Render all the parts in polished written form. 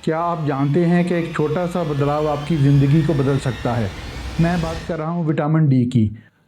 क्या आप जानते हैं कि एक छोटा सा बदलाव आपकी ज़िंदगी को बदल सकता है? मैं बात कर रहा हूँ विटामिन डी की।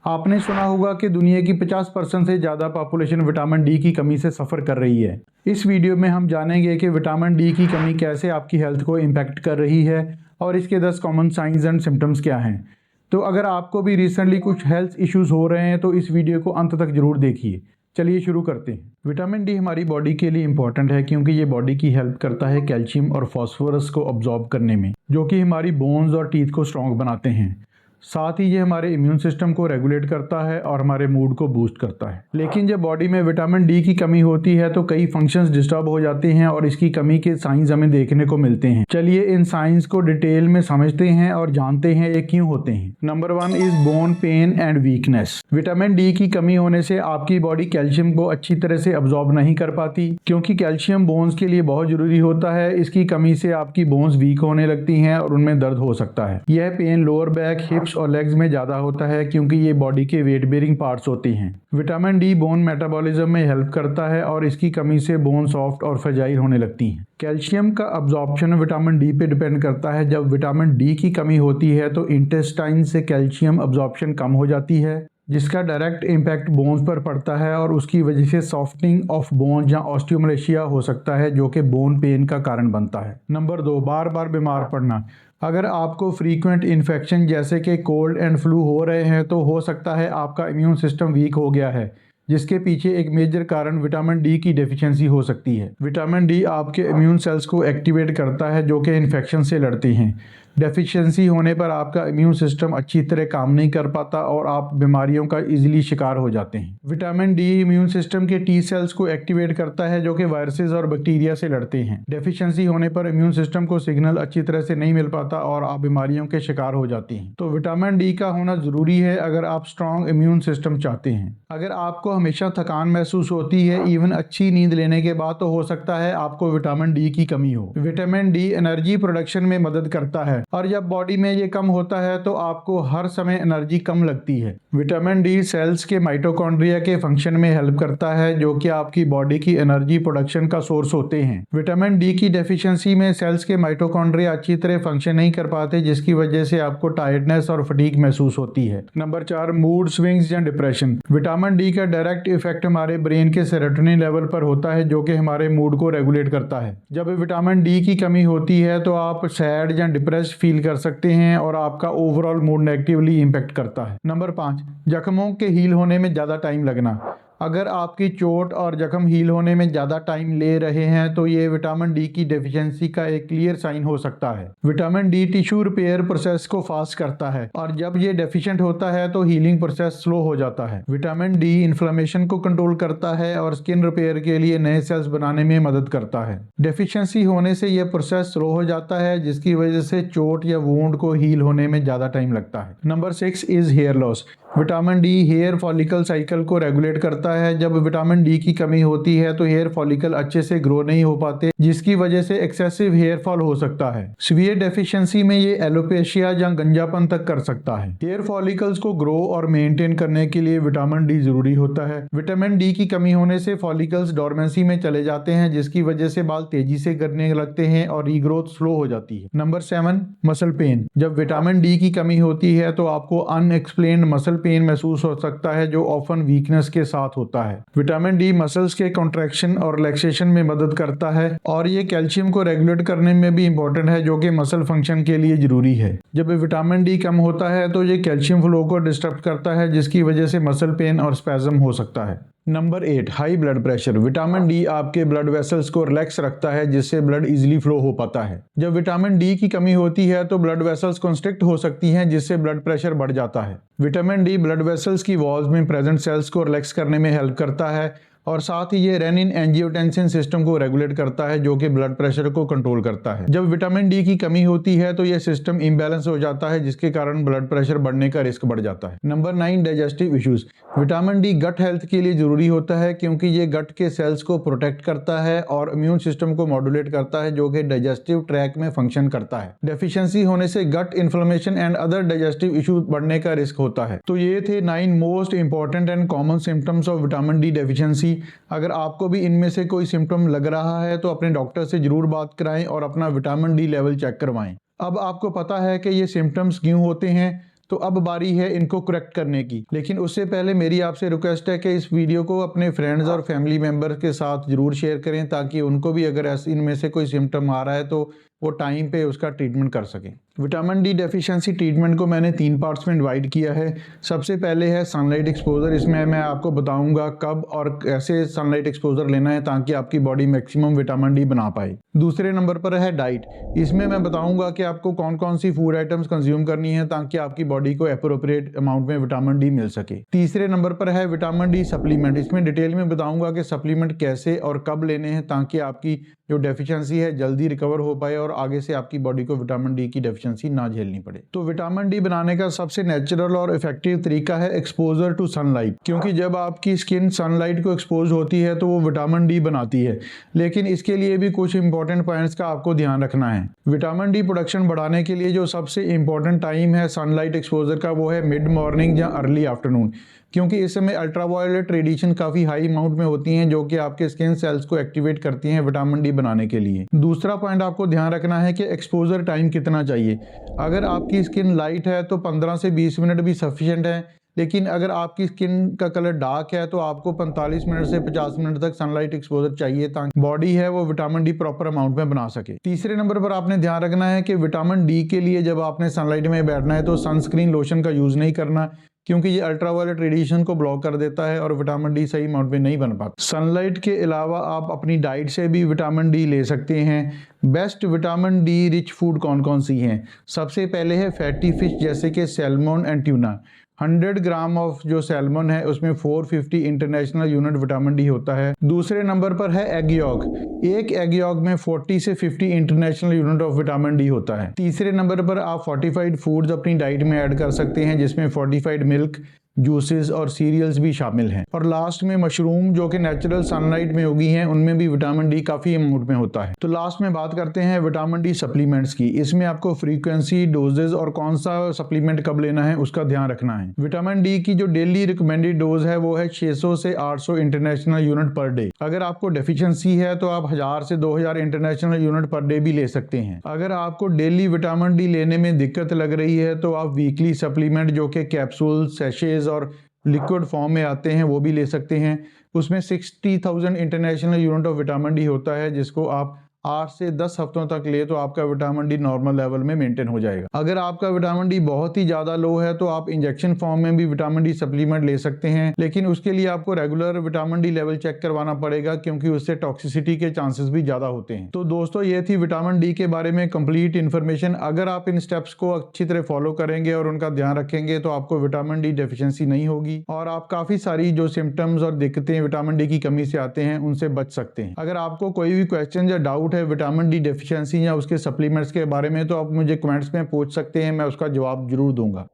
आपने सुना होगा कि दुनिया की 50% से ज़्यादा पॉपुलेशन विटामिन डी की कमी से सफ़र कर रही है। इस वीडियो में हम जानेंगे कि विटामिन डी की कमी कैसे आपकी हेल्थ को इम्पैक्ट कर रही है और इसके 10 कॉमन साइंस एंड सिम्टम्स क्या हैं। तो अगर आपको भी रिसेंटली कुछ हेल्थ इश्यूज़ हो रहे हैं तो इस वीडियो को अंत तक ज़रूर देखिए। चलिए शुरू करते हैं। विटामिन डी हमारी बॉडी के लिए इम्पॉर्टेंट है क्योंकि ये बॉडी की हेल्प करता है कैल्शियम और फास्फोरस को अब्जॉर्ब करने में, जो कि हमारी बोन्स और टीथ को स्ट्रॉन्ग बनाते हैं। साथ ही ये हमारे इम्यून सिस्टम को रेगुलेट करता है और हमारे मूड को बूस्ट करता है। लेकिन जब बॉडी में विटामिन डी की कमी होती है तो कई फंक्शंस डिस्टर्ब हो जाते हैं और इसकी कमी के साइंस हमें देखने को मिलते हैं। चलिए इन साइंस को डिटेल में समझते हैं और जानते हैं ये क्यों होते हैं। Number 1 is bone pen and weakness. Vitamin D की कमी होने से आपकी बॉडी कैल्शियम को अच्छी तरह से अब्जॉर्ब नहीं कर पाती, क्योंकि कैल्शियम बोन्स के लिए बहुत जरूरी होता है। इसकी कमी से आपकी बोन्स वीक होने लगती हैं और उनमें दर्द हो सकता है। यह पेन लोअर बैक, हिप्स और लेग्स में ज़्यादा होता है क्योंकि ये बॉडी के वेट बेयरिंग पार्ट्स होते हैं। विटामिन डी बोन मेटाबॉलिज्म में हेल्प करता है और इसकी कमी से बोन सॉफ्ट और फ्रेजाइल होने लगती हैं। कैल्शियम का अब्जॉर्प्शन विटामिन डी पे डिपेंड करता है। जब विटामिन डी की कमी होती है तो इंटेस्टाइन से कैल्शियम अब्जॉर्प्शन कम हो जाती है, जिसका डायरेक्ट इम्पैक्ट बोन्स पर पड़ता है और उसकी वजह से सॉफ्टनिंग ऑफ बोन या ऑस्टियोमलेशिया हो सकता है, जो कि बोन पेन का कारण बनता है। नंबर 2, बार बार बीमार पड़ना। अगर आपको फ्रीक्वेंट इन्फेक्शन जैसे कि कोल्ड एंड फ्लू हो रहे हैं तो हो सकता है आपका इम्यून सिस्टम वीक हो गया है, जिसके पीछे एक मेजर कारण विटामिन डी की डेफिशिएंसी हो सकती है। विटामिन डी आपके इम्यून सेल्स को एक्टिवेट करता है जो कि इन्फेक्शन से लड़ते हैं। डेफिशिएंसी होने पर आपका इम्यून सिस्टम अच्छी तरह काम नहीं कर पाता और आप बीमारियों का इजीली शिकार हो जाते हैं। विटामिन डी इम्यून सिस्टम के टी सेल्स को एक्टिवेट करता है जो कि वायरसेस और बैक्टीरिया से लड़ते हैं। डेफिशिएंसी होने पर इम्यून सिस्टम को सिग्नल अच्छी तरह से नहीं मिल पाता और आप बीमारियों के शिकार हो जाते हैं। तो विटामिन डी का होना जरूरी है अगर आप स्ट्रॉन्ग इम्यून सिस्टम चाहते हैं। अगर आपको हमेशा थकान महसूस होती है इवन अच्छी नींद लेने के बाद, तो हो सकता है आपको विटामिन डी की कमी हो। विटामिन डी एनर्जी प्रोडक्शन में मदद करता है और जब बॉडी में ये कम होता है तो आपको हर समय एनर्जी कम लगती है। विटामिन डी सेल्स के माइटोकॉन्ड्रिया के फंक्शन में हेल्प करता है, जो कि आपकी बॉडी की एनर्जी प्रोडक्शन का सोर्स होते हैं। विटामिन डी की डेफिशिएंसी में सेल्स के माइटोकॉन्ड्रिया अच्छी तरह फंक्शन नहीं कर पाते, जिसकी वजह से आपको टायर्डनेस और फटीग महसूस होती है। नंबर 4, मूड स्विंग्स या डिप्रेशन। विटामिन डी का डायरेक्ट इफेक्ट हमारे ब्रेन के सेरोटोनिन लेवल पर होता है, जो कि हमारे मूड को रेगुलेट करता है। जब विटामिन डी की कमी होती है तो आप सैड या डिप्रेस फील कर सकते हैं और आपका ओवरऑल मूड नेगेटिवली इंपैक्ट करता है। नंबर 5, जख्मों के हील होने में ज़्यादा टाइम लगना। अगर आपकी चोट और जख्म हील होने में ज़्यादा टाइम ले रहे हैं तो ये विटामिन डी की डेफिशिएंसी का एक क्लियर साइन हो सकता है। Vitamin D tissue repair process को फास्ट करता है और जब ये डेफिशिएंट होता है तो हीलिंग प्रोसेस स्लो हो जाता है। विटामिन डी इन्फ्लेमेशन को कंट्रोल करता है और स्किन रिपेयर के लिए नए सेल्स बनाने में मदद करता है। डेफिशिएंसी होने से यह प्रोसेस स्लो हो जाता है, जिसकी वजह से चोट या वुंड को हील होने में ज़्यादा टाइम लगता है। Number 6 is hair loss. Vitamin D hair follicle cycle को रेगुलेट करता है। जब विटामिन डी की कमी होती है तो हेयर फॉलिकल अच्छे से ग्रो नहीं हो पाते, जिसकी वजह से एक्सेसिव हेयर फॉल हो सकता है। सीवियर डेफिशिएंसी में ये एलोपेशिया या गंजापन तक कर सकता है। हेयर फॉलिकल्स को ग्रो और मेंटेन करने के लिए विटामिन डी जरूरी होता है। विटामिन डी की कमी होने से फॉलिकल्स डोरमेंसी में चले जाते हैं, जिसकी वजह से बाल तेजी से गिरने लगते हैं और रीग्रोथ स्लो हो जाती है। Number 7, muscle pain. जब विटामिन डी की कमी होती है तो आपको अनएक्सप्लेन्ड मसल पेन महसूस हो सकता है, जो ऑफन वीकनेस के साथ होता है। विटामिन डी मसल्स के कॉन्ट्रैक्शन और रिलैक्सेशन में मदद करता है और ये कैल्शियम को रेगुलेट करने में भी इंपॉर्टेंट है, जो कि मसल फंक्शन के लिए जरूरी है। जब विटामिन डी कम होता है तो ये कैल्शियम फ्लो को डिस्टर्ब करता है, जिसकी वजह से मसल पेन और स्पैज्म हो सकता है। Number 8, high blood pressure. Vitamin D आपके ब्लड वेसल्स को रिलैक्स रखता है, जिससे ब्लड इजीली फ्लो हो पाता है। जब विटामिन डी की कमी होती है तो ब्लड वेसल्स कंस्ट्रिक्ट हो सकती हैं, जिससे ब्लड प्रेशर बढ़ जाता है। विटामिन डी ब्लड वेसल्स की वॉल्स में प्रेजेंट सेल्स को रिलैक्स करने में हेल्प करता है और साथ ही ये रेनिन एंजियोटेंसिन सिस्टम को रेगुलेट करता है, जो कि ब्लड प्रेशर को कंट्रोल करता है। जब विटामिन डी की कमी होती है तो यह सिस्टम इम्बैलेंस हो जाता है, जिसके कारण ब्लड प्रेशर बढ़ने का रिस्क बढ़ जाता है। Number 9, digestive issues. Vitamin D gut health के लिए जरूरी होता है क्योंकि ये गट के सेल्स को प्रोटेक्ट करता है और इम्यून सिस्टम को मॉड्यूलेट करता है, जो कि डाइजेस्टिव ट्रैक में फंक्शन करता है। डेफिशिएंसी होने से gut inflammation and other digestive issues बढ़ने का रिस्क होता है। तो ये थे 9 most important and common symptoms of vitamin D deficiency. Deficiency. अगर आपको भी इनमें से कोई सिम्टम लग रहा है तो अपने डॉक्टर से ज़रूर बात कराएं और अपना विटामिन डी लेवल चेक करवाएं। अब आपको पता है कि ये सिम्टम्स क्यों होते हैं, तो अब बारी है इनको करेक्ट करने की। लेकिन उससे पहले मेरी आपसे रिक्वेस्ट है कि इस वीडियो को अपने फ्रेंड्स और फैमिली मेम्बर के साथ ज़रूर शेयर करें, ताकि उनको भी अगर इनमें से कोई सिम्टम आ रहा है तो वो टाइम पे उसका ट्रीटमेंट कर सकें। विटामिन डी डेफिशिएंसी ट्रीटमेंट को मैंने 3 पार्ट्स में डिवाइड किया है। सबसे पहले है सनलाइट एक्सपोजर। इसमें मैं आपको बताऊंगा कब और कैसे सनलाइट एक्सपोजर लेना है ताकि आपकी बॉडी मैक्सिमम विटामिन डी बना पाए। दूसरे नंबर पर है डाइट। इसमें मैं बताऊंगा कि आपको कौन कौन सी फूड आइटम्स कंज्यूम करनी है ताकि आपकी बॉडी को एप्रोप्रिएट अमाउंट में विटामिन डी मिल सके। तीसरे नंबर पर है विटामिन डी सप्लीमेंट। इसमें डिटेल में बताऊंगा कि सप्लीमेंट कैसे और कब लेने हैं ताकि आपकी जो डेफिशिएंसी है जल्दी रिकवर हो पाए और आगे से आपकी बॉडी को विटामिन डी की डेफिशिएंसी ना झेलनी पड़े। तो विटामिन डी बनाने का सबसे नेचुरल और इफेक्टिव तरीका है एक्सपोजर टू सनलाइट, क्योंकि जब आपकी स्किन सनलाइट को एक्सपोज होती है तो वो विटामिन डी बनाती है। लेकिन इसके लिए भी कुछ इंपॉर्टेंट पॉइंट्स का आपको ध्यान रखना है। विटामिन डी प्रोडक्शन बढ़ाने के लिए जो सबसे इंपॉर्टेंट टाइम है सनलाइट एक्सपोजर का, वो है मिड मॉर्निंग या अर्ली आफ्टरनून, क्योंकि इस समय अल्ट्रावायलेट रेडिएशन काफ़ी हाई अमाउंट में होती हैं जो कि आपके स्किन सेल्स को एक्टिवेट करती हैं विटामिन डी बनाने के लिए। दूसरा पॉइंट आपको ध्यान रखना है कि एक्सपोजर टाइम कितना चाहिए। अगर आपकी स्किन लाइट है तो 15 से 20 मिनट भी सफिशिएंट है, लेकिन अगर आपकी स्किन का कलर डार्क है तो आपको 45 मिनट से 50 मिनट तक सनलाइट एक्सपोजर चाहिए ताकि बॉडी है वो विटामिन डी प्रॉपर अमाउंट में बना सके। तीसरे नंबर पर आपने ध्यान रखना है कि विटामिन डी के लिए जब आपने सनलाइट में बैठना है तो सनस्क्रीन लोशन का यूज़ नहीं करना, क्योंकि ये अल्ट्रावायलेट रेडिएशन को ब्लॉक कर देता है और विटामिन डी सही अमाउंट में नहीं बन पाता। सनलाइट के अलावा आप अपनी डाइट से भी विटामिन डी ले सकते हैं। Best vitamin D rich food कौन कौन सी हैं? सबसे पहले है फैटी फिश जैसे कि salmon and tuna. 100 gram of जो सैल्मन है उसमें 450 इंटरनेशनल यूनिट विटामिन डी होता है। दूसरे नंबर पर है एग यॉक। एक एग यॉक में 40 से 50 international unit of vitamin D होता है। तीसरे नंबर पर आप फोर्टिफाइड फूड्स अपनी डाइट में ऐड कर सकते हैं जिसमें फोर्टिफाइड मिल्क, जूसेस और सीरियल्स भी शामिल हैं। और लास्ट में मशरूम जो कि नेचुरल सनलाइट में उगी हैं, उनमें भी विटामिन डी काफ़ी अमाउंट में होता है। तो लास्ट में बात करते हैं विटामिन डी सप्लीमेंट्स की। इसमें आपको फ्रीक्वेंसी, डोजेज और कौन सा सप्लीमेंट कब लेना है उसका ध्यान रखना है। विटामिन डी की जो डेली रिकमेंडेड डोज है वो है 600 से 800 इंटरनेशनल यूनिट पर डे। अगर आपको डेफिशिएंसी है तो आप 1000 से 2000 इंटरनेशनल यूनिट पर डे भी ले सकते हैं। अगर आपको डेली विटामिन डी लेने में दिक्कत लग रही है तो आप वीकली सप्लीमेंट जो कि कैप्सूल, सैशेज और लिक्विड फॉर्म में आते हैं वो भी ले सकते हैं। उसमें 60,000 international unit of vitamin D होता है जिसको आप 8 से 10 हफ्तों तक ले तो आपका विटामिन डी नॉर्मल लेवल में मेंटेन हो जाएगा। अगर आपका विटामिन डी बहुत ही ज़्यादा लो है तो आप इंजेक्शन फॉर्म में भी विटामिन डी सप्लीमेंट ले सकते हैं, लेकिन उसके लिए आपको regular vitamin D level check करवाना पड़ेगा क्योंकि उससे टॉक्सिसिटी के चांसेस भी ज़्यादा होते हैं। तो दोस्तों ये थी विटामिन डी के बारे में कंप्लीट इन्फॉर्मेशन। अगर आप इन स्टेप्स को अच्छी तरह फॉलो करेंगे और उनका ध्यान रखेंगे तो आपको विटामिन डी डेफिशिएंसी नहीं होगी और आप काफ़ी सारी जो सिम्टम्स और दिक्कतें विटामिन डी की कमी से आते हैं उनसे बच सकते हैं। अगर आपको कोई भी क्वेश्चन या डाउट है विटामिन डी डेफिशिएंसी या उसके सप्लीमेंट्स के बारे में तो आप मुझे कमेंट्स में पूछ सकते हैं, मैं उसका जवाब जरूर दूंगा।